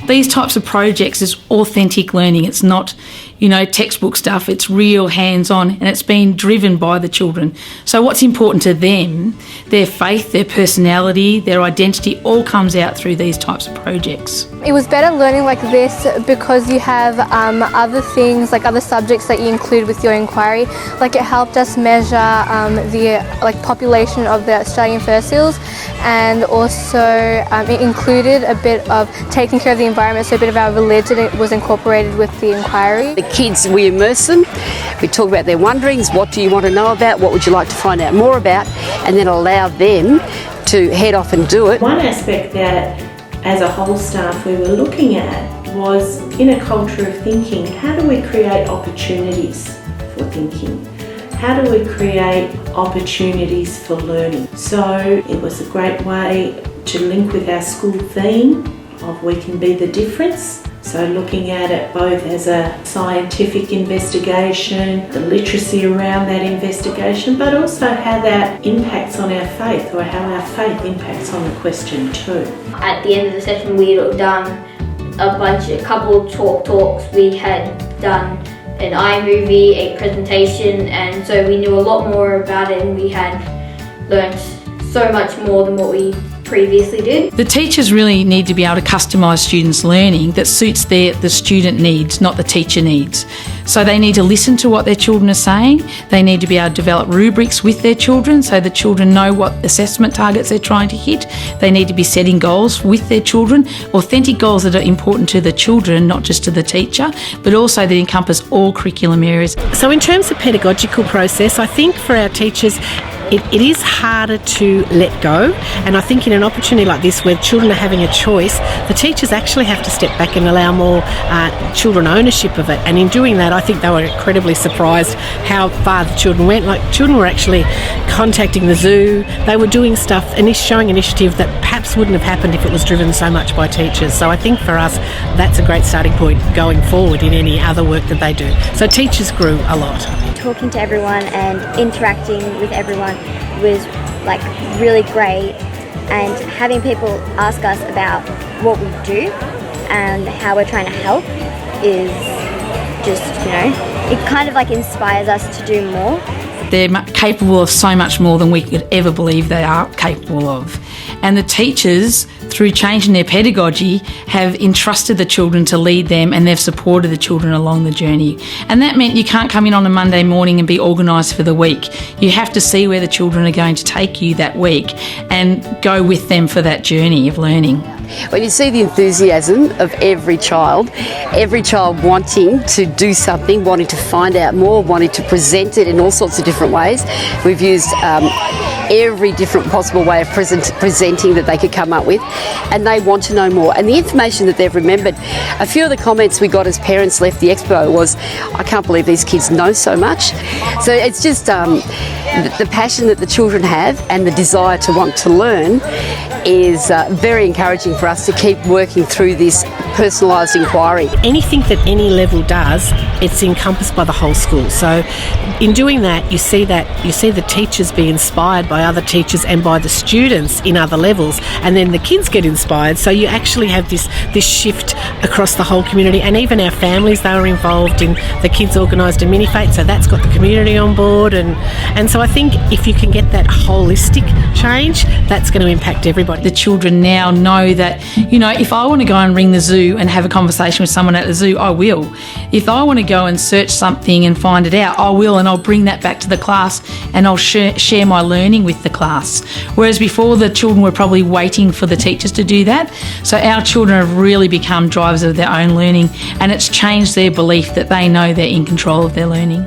These types of projects is authentic learning. It's not, textbook stuff. It's real hands-on, and it's being driven by the children. So what's important to them, their faith, their personality, their identity, all comes out through these types of projects. It was better learning like this because you have other things, like other subjects that you include with your inquiry. Like it helped us measure the population of the Australian fur seals, and also it included a bit of taking care of the environment, so a bit of our religion was incorporated with the inquiry. The kids, we immerse them, we talk about their wonderings, what do you want to know about, what would you like to find out more about, and then allow them to head off and do it. One aspect that as a whole staff we were looking at was, in a culture of thinking, how do we create opportunities for thinking? How do we create opportunities for learning? So it was a great way to link with our school theme of we can be the difference. So looking at it both as a scientific investigation, the literacy around that investigation, but also how that impacts on our faith, or how our faith impacts on the question too. At the end of the session we had done a couple of talks. We had done an iMovie, a presentation, and so we knew a lot more about it, and we had learned so much more than what we previously did. The teachers really need to be able to customise students' learning that suits the student needs, not the teacher needs. So they need to listen to what their children are saying. They need to be able to develop rubrics with their children so the children know what assessment targets they're trying to hit. They need to be setting goals with their children, authentic goals that are important to the children, not just to the teacher, but also that encompass all curriculum areas. So in terms of pedagogical process, I think for our teachers, it is harder to let go, and I think in an opportunity like this where children are having a choice, the teachers actually have to step back and allow more children ownership of it, and in doing that I think they were incredibly surprised how far the children went. Like, children were actually contacting the zoo, they were doing stuff and showing initiative that perhaps wouldn't have happened if it was driven so much by teachers. So I think for us that's a great starting point going forward in any other work that they do. So teachers grew a lot. Talking to everyone and interacting with everyone was really great, and having people ask us about what we do and how we're trying to help is just, it kind of inspires us to do more. They're capable of so much more than we could ever believe they are capable of. And the teachers, through changing their pedagogy, have entrusted the children to lead them, and they've supported the children along the journey. And that meant you can't come in on a Monday morning and be organised for the week. You have to see where the children are going to take you that week and go with them for that journey of learning. When you see the enthusiasm of every child wanting to do something, wanting to find out more, wanting to present it in all sorts of different ways. We've used every different possible way of presenting that they could come up with, and they want to know more. And the information that they've remembered, a few of the comments we got as parents left the expo was, I can't believe these kids know so much. So it's just the passion that the children have and the desire to want to learn is very encouraging for us to keep working through this personalised inquiry. Anything that any level does, it's encompassed by the whole school. So in doing that, you see the teachers be inspired by other teachers and by the students in other levels, and then the kids get inspired. So you actually have this shift across the whole community, and even our families, they were involved in the kids organised a mini fete, so that's got the community on board, and so I think if you can get that holistic change, that's going to impact everybody. The children now know that, if I want to go and ring the zoo and have a conversation with someone at the zoo, I will. If I want to go and search something and find it out, I will, and I'll bring that back to the class and I'll share my learning with the class. Whereas before, the children were probably waiting for the teachers to do that. So our children have really become drivers of their own learning, and it's changed their belief that they know they're in control of their learning.